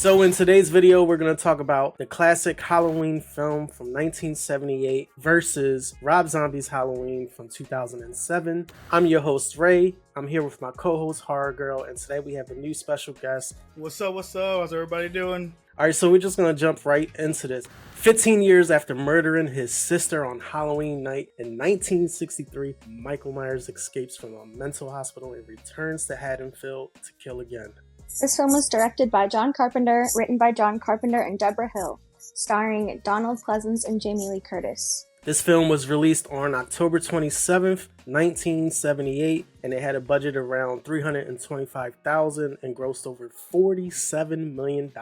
So in today's video, we're going to talk about the classic Halloween film from 1978 versus Rob Zombie's Halloween from 2007. I'm your host, Ray. I'm here with my co-host, Horror Girl, and today we have a new special guest. What's up? How's everybody doing? All right, so we're just going to jump right into this. 15 years after murdering his sister on Halloween night in 1963, Michael Myers escapes from a mental hospital and returns to Haddonfield to kill again. This film was directed by John Carpenter, written by John Carpenter and Deborah Hill, starring Donald Pleasence and Jamie Lee Curtis. This film was released on October 27th, 1978, and it had a budget around $325,000 and grossed over $47 million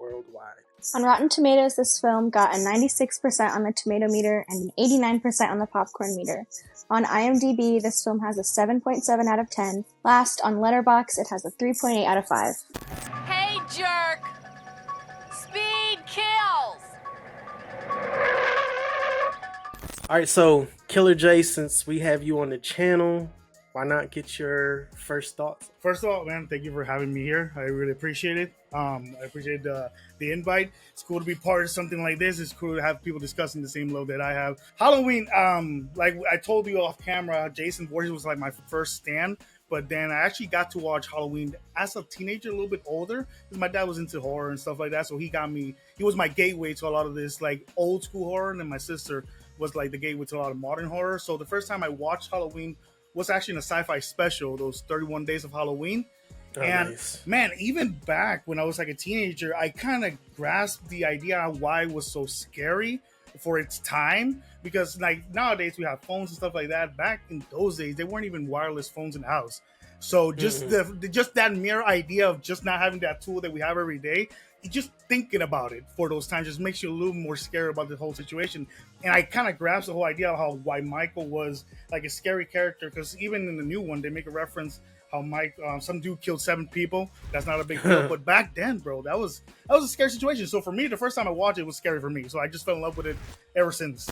worldwide. On Rotten Tomatoes, this film got a 96% on the tomato meter and an 89% on the popcorn meter. On IMDb, this film has a 7.7 out of 10. Last, on Letterboxd, it has a 3.8 out of 5. Hey, jerk! Speed kills! Alright, so Killer J, since we have you on the channel, why not get your first thoughts? First of all, man, thank you for having me here. I really appreciate it. I appreciate the invite. It's cool to be part of something like this. It's cool to have people discussing the same love that I have. Halloween, like I told you off camera, Jason Voorhees was like my first stand. But then I actually got to watch Halloween as a teenager, a little bit older, because my dad was into horror and stuff like that. So he was my gateway to a lot of this like old school horror. And then my sister was like the gateway to a lot of modern horror. So the first time I watched Halloween was actually in a sci-fi special, those 31 Days of Halloween. Oh, and nice. Man, even back when I was like a teenager, I kind of grasped the idea of why it was so scary for its time. Because like nowadays we have phones and stuff like that. Back in those days, there weren't even wireless phones in the house. So just just that mere idea of just not having that tool that we have every day, just thinking about it for those times just makes you a little more scared about the whole situation. And I kind of grasped the whole idea of why Michael was like a scary character, because even in the new one they make a reference how some dude killed 7 people. That's not a big deal, but back then, bro, that was a scary situation. So for me, the first time I watched it was scary for me. So I just fell in love with it ever since.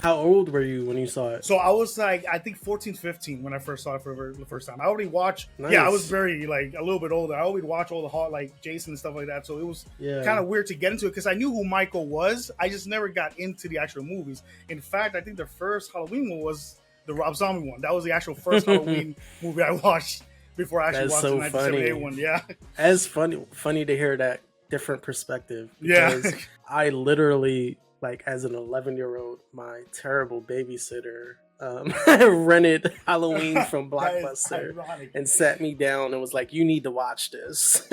How old were you when you saw it? So I was like, I think 14, 15 when I first saw it for the first time. I already watched. Nice. Yeah, I was very like a little bit older. I always watch all the hot like Jason and stuff like that. So it was kind of weird to get into it because I knew who Michael was. I just never got into the actual movies. In fact, I think the first Halloween one was the Rob Zombie one. That was the actual first Halloween movie I watched before I actually watched the 1978 one. Yeah, It's funny to hear that different perspective. Because I literally, like, as an 11-year-old, my terrible babysitter rented Halloween from Blockbuster and sat me down and was like, you need to watch this.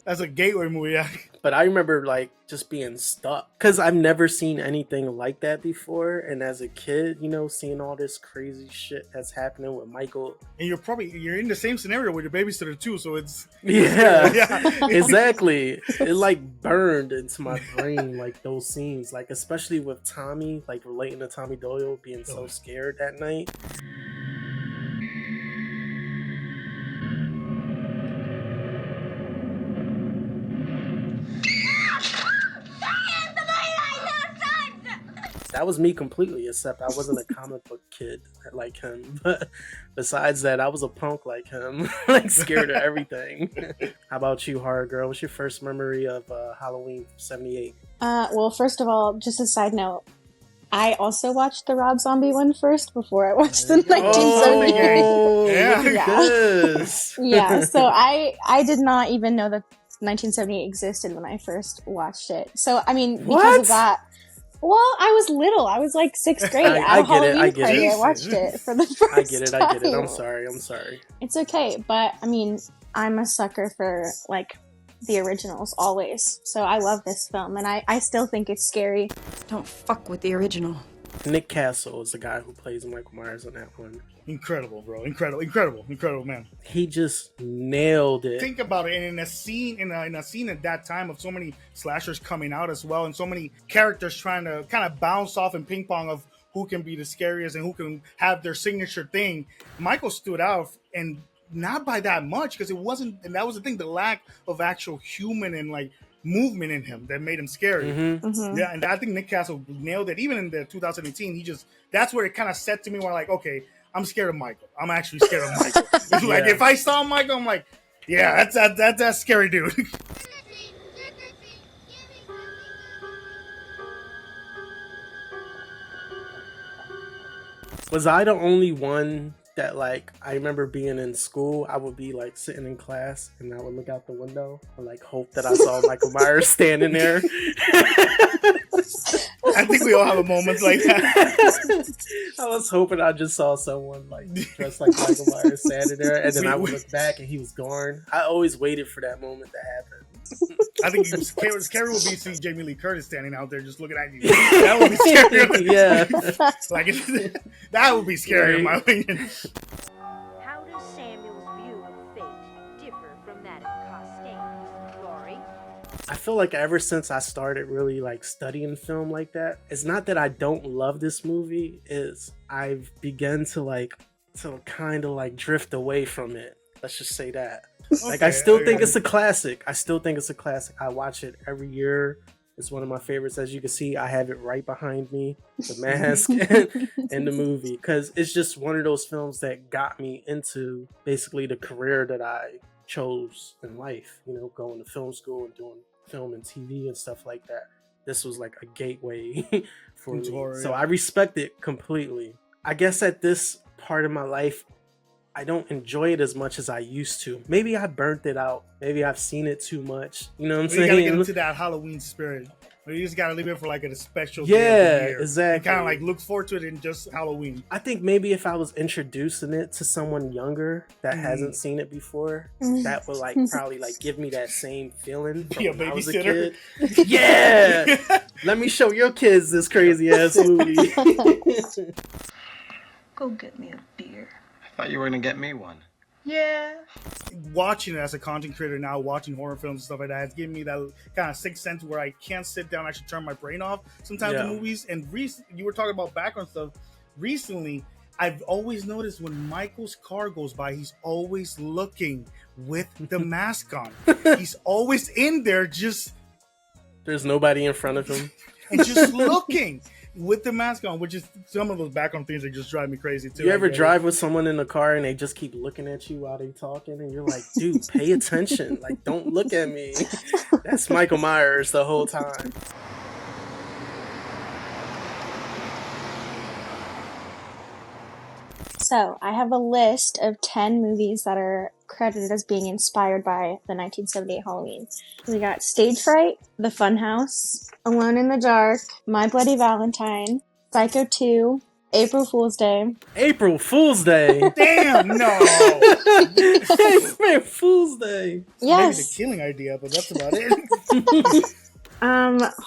That's a gateway movie, yeah. But I remember like just being stuck because I've never seen anything like that before. And as a kid, you know, seeing all this crazy shit that's happening with Michael. And you're in the same scenario with your babysitter too, so it's yeah. Exactly. It like burned into my brain, like those scenes, like especially with Tommy, like relating to Tommy Doyle being so scared that night. That was me completely, except I wasn't a comic book kid like him. But besides that, I was a punk like him, like scared of everything. How about you, Horror Girl? What's your first memory of Halloween 78? Well, first of all, just a side note, I also watched the Rob Zombie one first before I watched the 1978. Oh, yeah. Yes. Yeah, so I did not even know that 1978 existed when I first watched it. So, I mean, because of that, well, I was little. I was like 6th grade. I get it. I get party, it. I watched it for the first time. I get it. I'm sorry. It's okay, but I mean, I'm a sucker for like the originals always. So I love this film, and I still think it's scary. Don't fuck with the original. Nick Castle is the guy who plays Michael Myers on that one. Incredible, bro. Incredible, man. He just nailed it. Think about it, and in a scene at that time of so many slashers coming out as well, and so many characters trying to kind of bounce off and ping pong of who can be the scariest and who can have their signature thing. Michael stood out, and not by that much, because it wasn't, and that was the thing, the lack of actual human and like movement in him that made him scary. Yeah, and I think Nick Castle nailed it. Even in the 2018, that's where it kind of set to me where like, okay, I'm scared of Michael. I'm actually scared of Michael. Like, if I saw Michael, I'm like, yeah, that's scary dude. Was I the only one that, like, I remember being in school, I would be like sitting in class and I would look out the window and like hope that I saw Michael Myers standing there. I think we all have a moment like that. I was hoping I just saw someone like dressed like Michael Myers standing there, and then I would look back and he was gone. I always waited for that moment to happen. I think scary would be seeing Jamie Lee Curtis standing out there just looking at you. That would be scary. Yeah. Like, that would be scary in my opinion. How does Samuel's view of fate differ from that of Costain, Laurie? I feel like ever since I started really like studying film like that, it's not that I don't love this movie, is I've begun to kind of like drift away from it. Let's just say that. Like, I still think it's a classic. I watch it every year. It's one of my favorites. As you can see, I have it right behind me, The Mask and the movie, because it's just one of those films that got me into basically the career that I chose in life, you know, going to film school and doing film and TV and stuff like that. This was like a gateway for me. So I respect it completely. I guess at this part of my life, I don't enjoy it as much as I used to. Maybe I burnt it out. Maybe I've seen it too much. You know what I'm saying? You gotta get into that Halloween spirit. You just gotta leave it for like a special day yeah, of the year. Exactly. Kind of like look forward to it in just Halloween. I think maybe if I was introducing it to someone younger that hasn't seen it before, that would like probably like give me that same feeling from when I was a kid. Yeah, let me show your kids this crazy ass movie. Go get me a beer. I thought you were gonna get me one. Yeah. Watching it as a content creator now, watching horror films and stuff like that, it's giving me that kind of sixth sense where I can't sit down, I should turn my brain off sometimes in movies. And you were talking about background stuff. Recently, I've always noticed when Michael's car goes by, he's always looking with the mask on. He's always in there just... There's nobody in front of him. And just looking with the mask on, which is some of those background things that just drive me crazy too. You ever drive with someone in the car and they just keep looking at you while they talking and you're like, dude, pay attention. Like, don't look at me. That's Michael Myers the whole time. So, I have a list of 10 movies that are credited as being inspired by the 1978 Halloween. We got Stage Fright, The Funhouse, Alone in the Dark, My Bloody Valentine, Psycho 2, April Fool's Day. April Fool's Day? Damn, no! April Fool's Day. Yes. Maybe the killing idea, but that's about it.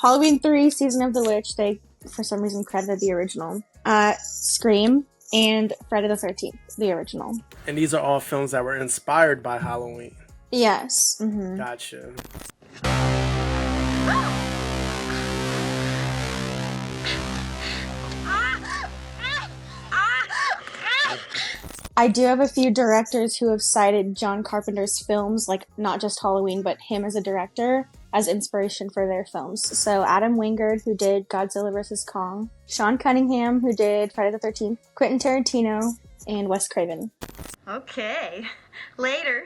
Halloween 3, Season of the Witch. They, for some reason, credited the original. Scream. And Friday the 13th, the original. And these are all films that were inspired by Halloween. Yes. Mm-hmm. Gotcha. I do have a few directors who have cited John Carpenter's films, like not just Halloween, but him as a director, as inspiration for their films. So Adam Wingard, who did Godzilla vs. Kong, Sean Cunningham, who did Friday the 13th, Quentin Tarantino, and Wes Craven. Okay. Later.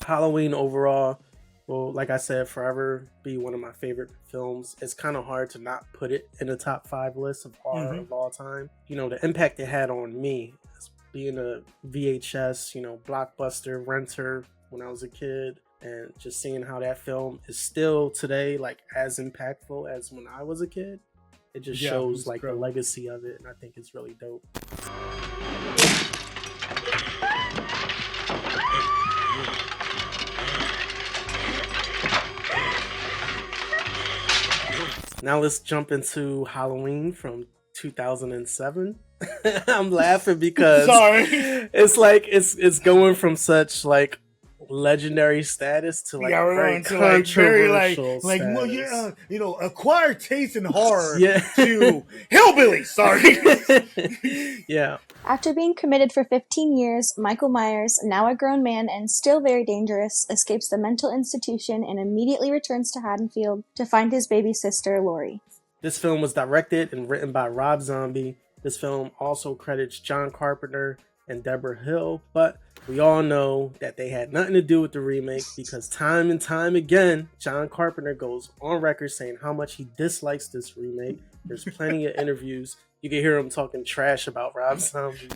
Halloween overall will, like I said, forever be one of my favorite films. It's kind of hard to not put it in the top 5 list of horror of all time. You know, the impact it had on me as being a VHS, you know, blockbuster renter when I was a kid, and just seeing how that film is still today like as impactful as when I was a kid. It just shows like the legacy of it, and I think it's really dope. Now let's jump into Halloween from 2007. I'm laughing because it's like it's going from such like legendary status to like very controversial like status. well, yeah, you know, acquired taste in horror to hillbilly. Sorry. Yeah. After being committed for 15 years, Michael Myers, now a grown man and still very dangerous, escapes the mental institution and immediately returns to Haddonfield to find his baby sister, Laurie. This film was directed and written by Rob Zombie This film also credits John Carpenter and Deborah Hill, but we all know that they had nothing to do with the remake because time and time again, John Carpenter goes on record saying how much he dislikes this remake. There's plenty of interviews. You can hear him talking trash about Rob Zombie.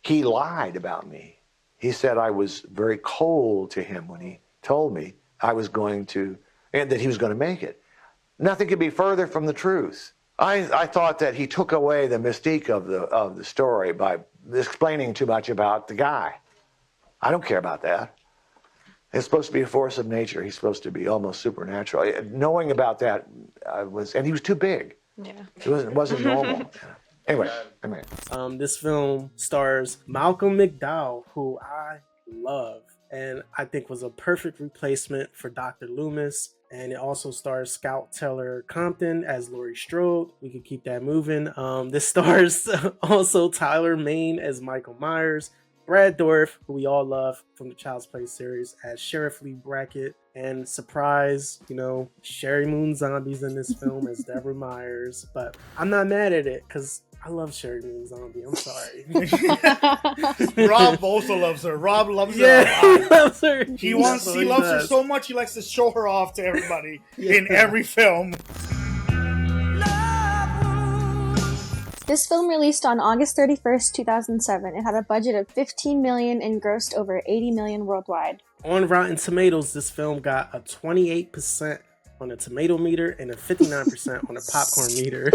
He lied about me. He said I was very cold to him when he told me I was going to, and that he was going to make it. Nothing could be further from the truth. I thought that he took away the mystique of the story by explaining too much about the guy. I don't care about that. It's supposed to be a force of nature. He's supposed to be almost supernatural. Knowing about that and he was too big. Yeah. It wasn't normal. Anyway. This film stars Malcolm McDowell, who I love and I think was a perfect replacement for Dr. Loomis. And it also stars Scout Taylor Compton as Laurie Strode. We could keep that moving. This stars also Tyler Mane as Michael Myers, Brad Dourif, who we all love from the Child's Play series, as Sheriff Lee Brackett, and surprise, Sherry Moon Zombie's in this film as Deborah Myers. But I'm not mad at it because I love Sherry Moon Zombie. I'm sorry. Rob also loves her. Rob loves her. Yeah, he loves her. He loves her so much. He likes to show her off to everybody in every film. This film released on August 31st, 2007. It had a budget of $15 million and grossed over $80 million worldwide. On Rotten Tomatoes, this film got a 28% on the tomato meter and a 59% on the popcorn meter,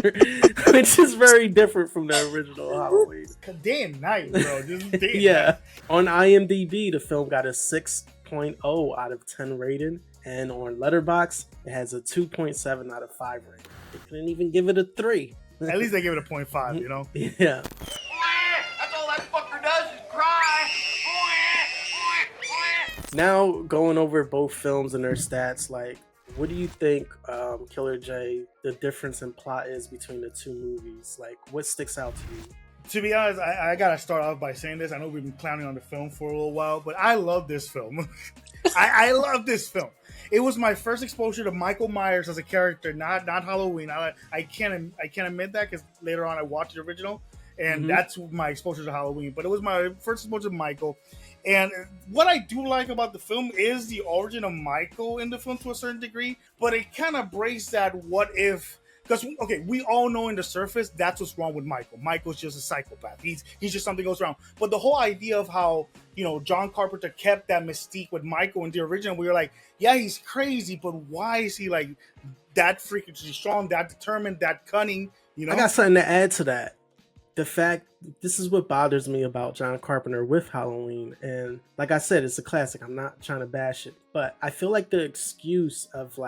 which is very different from the original Halloween. Day and night, bro. Yeah. On IMDb, the film got a 6.0 out of 10 rating, and on Letterboxd, it has a 2.7 out of 5 rating. They couldn't even give it a 3. At least they give it a 0.5, Yeah. That's all that fucker does is cry. Now, going over both films and their stats, what do you think, Killer J, the difference in plot is between the two movies? What sticks out to you? To be honest, I gotta start off by saying this. I know we've been clowning on the film for a little while, but I love this film. I love this film. It was my first exposure to Michael Myers as a character, not Halloween. I can't admit that because later on I watched the original, and that's my exposure to Halloween. But it was my first exposure to Michael. And what I do like about the film is the origin of Michael in the film to a certain degree, but it kind of breaks that what if. Because, okay, we all know in the surface that's what's wrong with Michael. Michael's just a psychopath. He's just something goes wrong. But the whole idea of how, John Carpenter kept that mystique with Michael in the original, we were like, yeah, he's crazy, but why is he that freakishly strong, that determined, that cunning, I got something to add to that. The fact, this is what bothers me about John Carpenter with Halloween. And like I said, it's a classic. I'm not trying to bash it. But I feel like the excuse of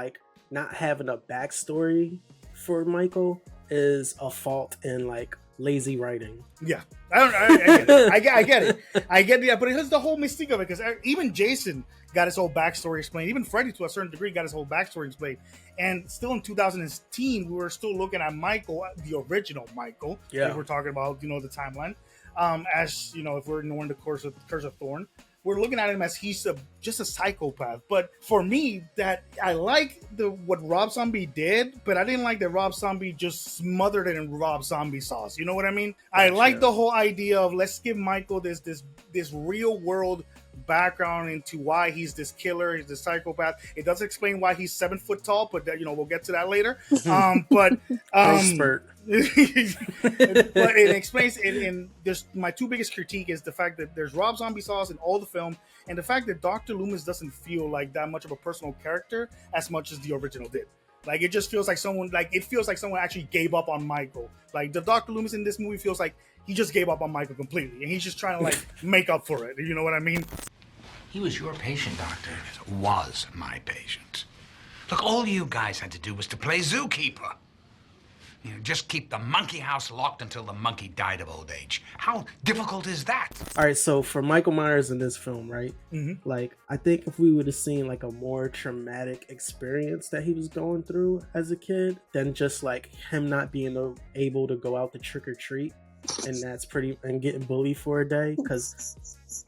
not having a backstory for Michael is a fault in lazy writing. Yeah, I get it. I get it. I get it. But it has the whole mystique of it because even Jason got his whole backstory explained. Even Freddy, to a certain degree, got his whole backstory explained. And still in 2010, we were still looking at Michael, the original Michael. Yeah, if we're talking about the timeline. As if we're ignoring the Curse of Thorn. We're looking at him as he's just a psychopath. But for me, that I like what Rob Zombie did, but I didn't like that Rob Zombie just smothered it in Rob Zombie sauce. You know what I mean? I like the whole idea of let's give Michael this real world background into why he's this killer, he's this psychopath. It doesn't explain why he's 7 foot tall, but we'll get to that later. But it explains it. And there's my two biggest critique is the fact that there's Rob Zombie sauce in all the film, and the fact that Dr. Loomis doesn't feel like that much of a personal character as much as the original did. It just feels like someone actually gave up on Michael. The Dr. Loomis in this movie feels like he just gave up on Michael completely, and he's just trying to make up for it. You know what I mean? He was your patient, Doctor. Was my patient. Look, all you guys had to do was to play zookeeper. Just keep the monkey house locked until the monkey died of old age. How difficult is that? All right, so for Michael Myers in this film, right? I think if we would have seen a more traumatic experience that he was going through as a kid than just him not being able to go out to trick or treat, and that's pretty, and getting bullied for a day. Because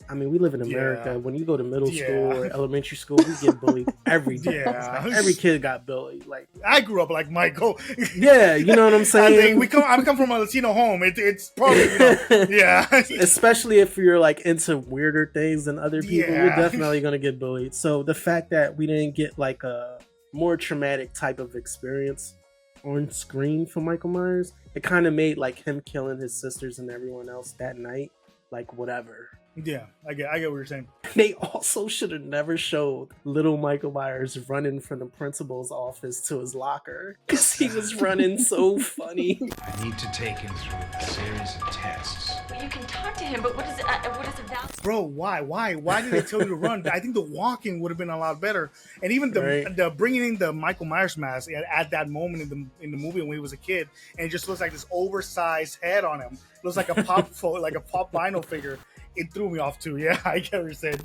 I mean, we live in America. Yeah. When you go to middle school or elementary school, we get bullied every day. Yeah. Like, every kid got bullied. Like, I grew up like Michael. yeah, you know what I'm saying. I come from a Latino home. It's probably yeah. Especially if you're like into weirder things than other people, Yeah. you're definitely gonna get bullied. So the fact that we didn't get like a more traumatic type of experience on screen for Michael Myers, it kind of made like him killing his sisters and everyone else that night like whatever. Yeah, I get what you're saying. They also should have never showed little Michael Myers running from the principal's office to his locker because he was running so funny. I need to take him through a series of tests. You can talk to him, but what is it value? Bro, why did they tell you to run? I think the walking would have been a lot better, and even the bringing in the Michael Myers mask at that moment in the movie when he was a kid, and it just looks like this oversized head on him. It looks like a pop like a pop vinyl figure. It threw me off too. Yeah, I get what you're saying.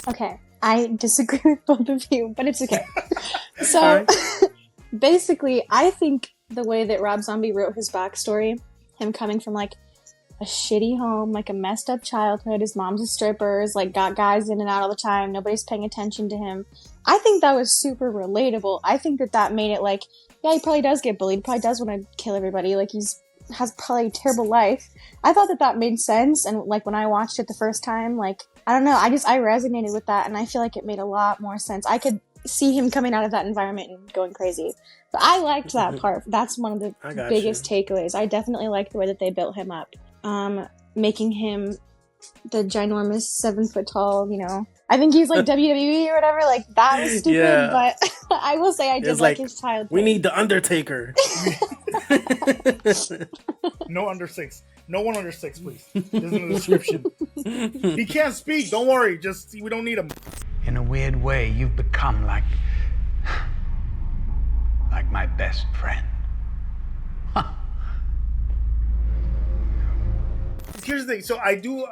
Okay, I disagree with both of you, but it's okay. So, basically, I think the way that Rob Zombie wrote his backstory, him coming from like a shitty home, like a messed up childhood, his mom's a stripper, like got guys in and out all the time, nobody's paying attention to him. I think that was super relatable. I think that made it like, yeah, he probably does get bullied, probably does want to kill everybody, like has probably a terrible life. I thought that made sense, and like when I watched it the first time, like I don't know, I resonated with that, and I feel like it made a lot more sense. I could see him coming out of that environment and going crazy. But I liked that part. That's one of the biggest takeaways. I definitely liked the way that they built him up. Making him the ginormous 7 foot tall, you know. I think he's like WWE or whatever. Like that was stupid, but I will say I did like his childhood. We need the Undertaker. No under 6. No one under 6, please. This is in the description. He can't speak. Don't worry. Just we don't need him. In a weird way, you've become like my best friend. Here's the thing. So I do,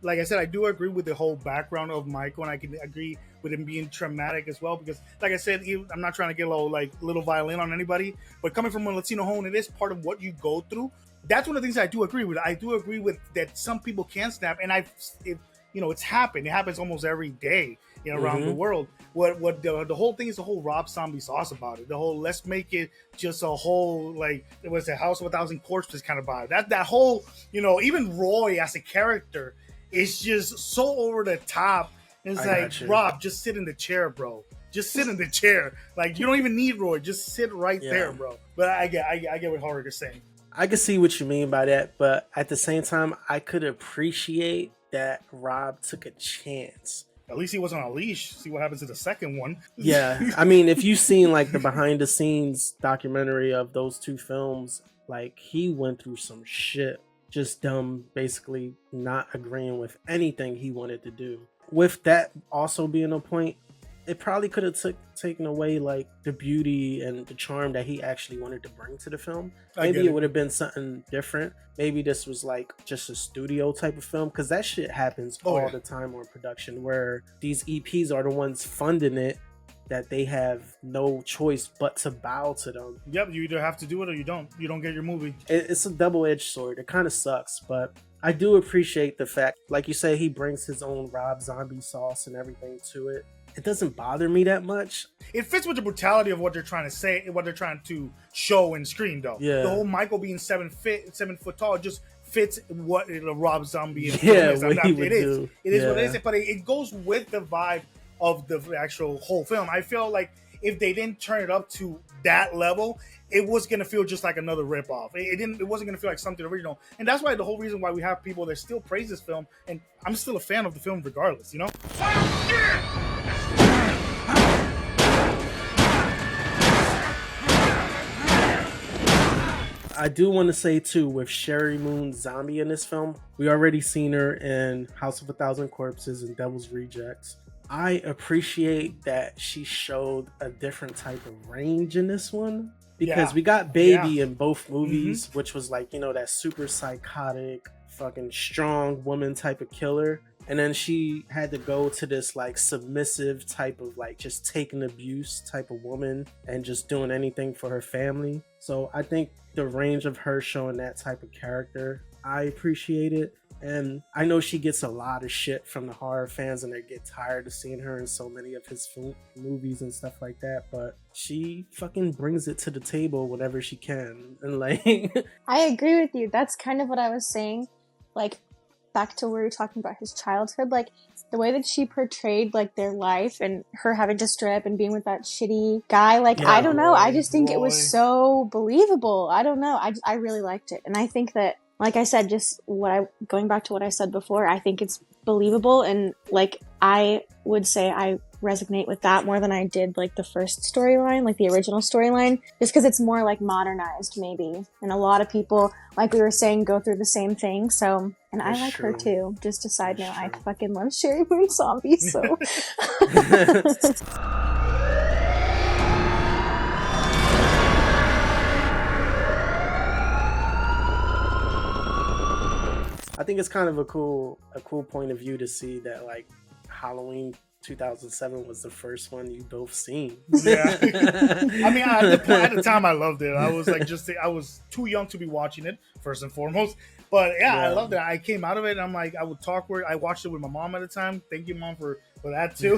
like I said, I do agree with the whole background of Michael, and I can agree with him being traumatic as well. Because, like I said, I'm not trying to get little violin on anybody, but coming from a Latino home, it is part of what you go through. That's one of the things I do agree with. I do agree with that some people can snap, and it's happened. It happens almost every day, around the world. What the whole thing is the whole Rob Zombie sauce about it. The whole let's make it just a whole like it was a House of 1,000 Corpses kind of vibe. That whole even Roy as a character is just so over the top. It's like Rob, just sit in the chair, bro. Just sit in the chair. Like you don't even need Roy. Just sit right there, bro. But I get what Horror is saying. I can see what you mean by that, but at the same time, I could appreciate that Rob took a chance. At least he wasn't on a leash. See what happens to the second one. Yeah. I mean, if you've seen like the behind the scenes documentary of those two films, like he went through some shit. Just dumb, basically not agreeing with anything he wanted to do. With that also being a point, it probably could have taken away like the beauty and the charm that he actually wanted to bring to the film. Maybe it would have been something different. Maybe this was like just a studio type of film, because that shit happens all the time on production where these EPs are the ones funding it, that they have no choice but to bow to them. Yep, you either have to do it or you don't. You don't get your movie. It's a double-edged sword. It kind of sucks, but I do appreciate the fact, like you say, he brings his own Rob Zombie sauce and everything to it. It doesn't bother me that much. It fits with the brutality of what they're trying to say, what they're trying to show and screen, though. Yeah. The whole Michael being 7 foot tall just fits what a Rob Zombie is. It is what it is, but it goes with the vibe of the actual whole film. I feel like if they didn't turn it up to that level, it was gonna feel just like another ripoff. It wasn't gonna feel like something original, and that's why the whole reason why we have people that still praise this film, and I'm still a fan of the film regardless. I do want to say too, with Sherry Moon Zombie in this film, we already seen her in House of 1,000 Corpses and Devil's Rejects. I appreciate that she showed a different type of range in this one, because we got Baby in both movies, which was like, that super psychotic, fucking strong woman type of killer. And then she had to go to this like submissive type of like just taking abuse type of woman and just doing anything for her family. So I think the range of her showing that type of character, I appreciate it. And I know she gets a lot of shit from the horror fans and they get tired of seeing her in so many of his movies and stuff like that. But she fucking brings it to the table whenever she can. And like, I agree with you. That's kind of what I was saying. Like, back to where you're talking about his childhood, like the way that she portrayed like their life and her having to strip and being with that shitty guy, like I don't know, I just think it was so believable. I don't know, I really liked it. And I think that, like I said, just going back to what I said before, I think it's believable. And like I would say I resonate with that more than I did like the first storyline, like the original storyline, just because it's more like modernized maybe. And a lot of people, like we were saying, go through the same thing. So, and I like her too. Just a side note, I fucking love Sherry Moon Zombie, so. I think it's kind of a cool point of view to see that like Halloween 2007 was the first one you both seen. Yeah. I mean, at the time I loved it. I was like, I was too young to be watching it, first and foremost. But yeah, I loved it. I came out of it and I'm like, I would talk where I watched it with my mom at the time. Thank you, Mom, for that too.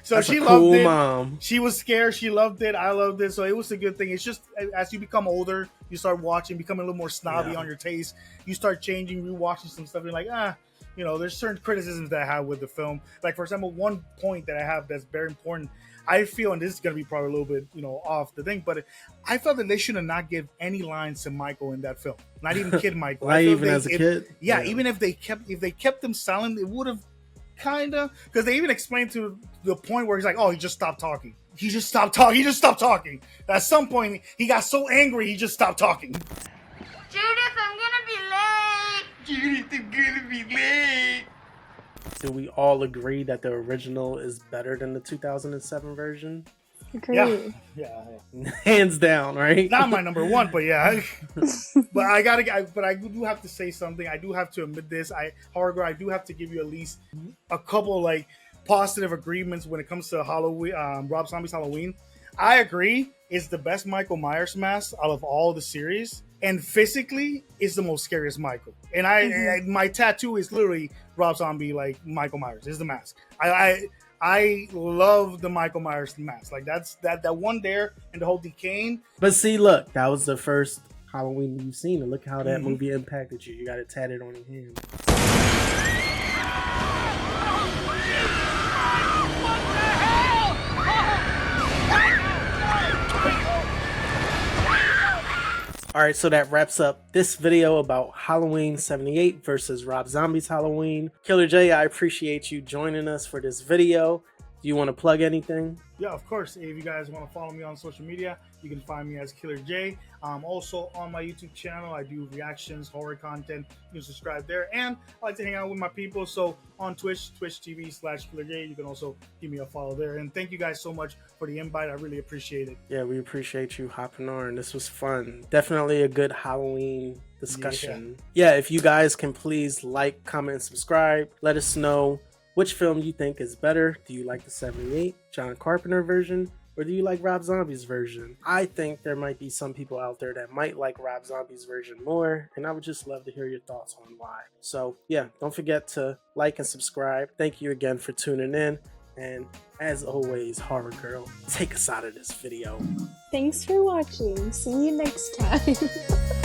So that's she loved it. Mom. She was scared. She loved it. I loved it. So it was a good thing. It's just as you become older, you start watching, becoming a little more snobby on your taste. You start changing, rewatching some stuff. You're like, you know, there's certain criticisms that I have with the film. Like, for example, one point that I have that's very important, I feel, and this is going to be probably a little bit, you know, off the thing, but I felt that they should have not give any lines to Michael in that film. Not even Kid Michael. Not even as a kid? Yeah, even if they kept them silent, it would have kind of, because they even explained to the point where he's like, oh, he just stopped talking. He just stopped talking. At some point, he got so angry, he just stopped talking. Judith, I'm gonna be late. Judith, I'm gonna be late. Do we all agree that the original is better than the 2007 version? Agree. Yeah. Hands down, right? Not my number one, but yeah. But I do have to say something. I do have to admit this. However, I do have to give you at least a couple like positive agreements when it comes to Halloween. Rob Zombie's Halloween. I agree. It's the best Michael Myers mask out of all the series. And physically, it's the most scariest Michael. And my tattoo is literally Rob Zombie, like Michael Myers. Is the mask. I love the Michael Myers mask. Like that one there and the whole decaying. But see, look, that was the first Halloween you've seen, and look how that movie impacted you. You got it tatted on your hand. Alright, so that wraps up this video about Halloween 78 versus Rob Zombie's Halloween. Killer J, I appreciate you joining us for this video. Do you want to plug anything? Yeah, of course. If you guys want to follow me on social media, you can find me as Killer J. Also on my YouTube channel, I do reactions, horror content. You can subscribe there. And I like to hang out with my people. So on Twitch, twitch.tv/Killer J, you can also give me a follow there. And thank you guys so much for the invite. I really appreciate it. Yeah, we appreciate you hopping on. This was fun. Definitely a good Halloween discussion. Yeah, if you guys can please like, comment, and subscribe. Let us know which film you think is better. Do you like the 78 John Carpenter version, or do you like Rob Zombie's version? I think there might be some people out there that might like Rob Zombie's version more, and I would just love to hear your thoughts on why. So yeah, don't forget to like and subscribe. Thank you again for tuning in, and as always, Horror Girl, take us out of this video. Thanks for watching. See you next time.